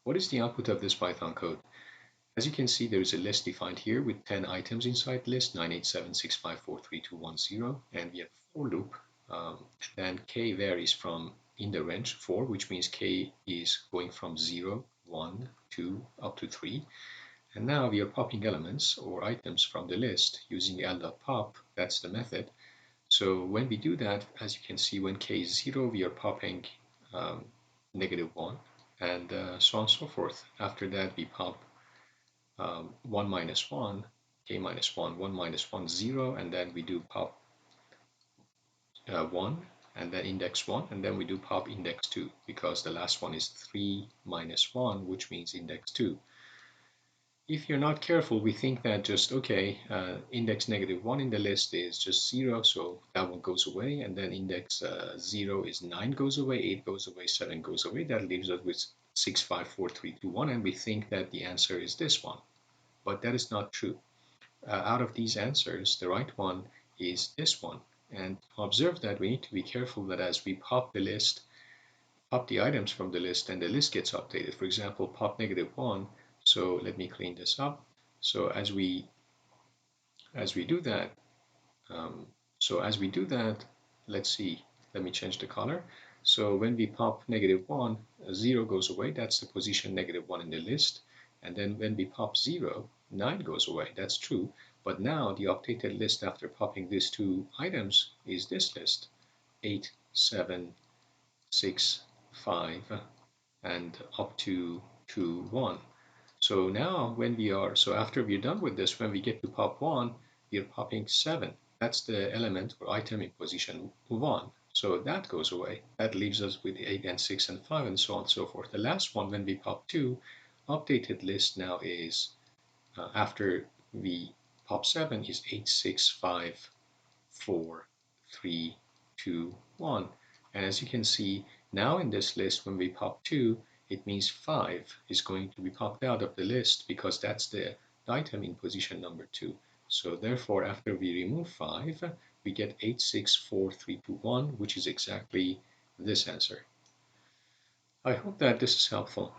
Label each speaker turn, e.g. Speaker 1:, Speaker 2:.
Speaker 1: What is the output of this Python code? As you can see, there is a list defined here with 10 items inside list, 987654321, and we have a for loop. Then k varies from in the range 4, which means k is going from 0, 1, 2, up to 3. And now we are popping elements or items from the list using L.pop. That's the method. So when we do that, as you can see, when k is 0, we are popping um, -1, and so on and so forth. After that, we pop 1 minus 1, k minus 1, 1 minus 1, 0, and then we do pop 1, and then index 1, and then we do pop index 2, because the last one is 3 minus 1, which means index 2. If you're not careful, we think that just, okay, index -1 in the list is just 0, so that one goes away, and then index 0 is 9 goes away, 8 goes away, 7 goes away. That leaves us with 6, 5, 4, 3, 2, 1, and we think that the answer is this one. But that is not true. Out of these answers, the right one is this one. And observe that we need to be careful that as we pop the list, pop the items from the list, and the list gets updated. For example, pop -1. So let me clean this up. So as we do that, um, let's see. Let me change the color. So when we pop -1, 0 goes away. That's the position -1 in the list. And then when we pop 0, 9 goes away. That's true. But now the updated list after popping these two items is this list: 8, 7, 6, 5, and up to 2, 1. So now so after we're done with this, when we get to pop 1, we're popping 7. That's the element or item in position 1. So that goes away. That leaves us with 8 and 6 and 5 and so on and so forth. The last one, when we pop 2, updated list now is, after we pop 7, is 8, 6, 5, 4, 3, 2, 1. And as you can see, now in this list, when we pop 2, it means 5 is going to be popped out of the list because that's the item in position number 2. So therefore, after we remove 5, we get 8, 6, 4, 3, 2, 1, which is exactly this answer. I hope that this is helpful.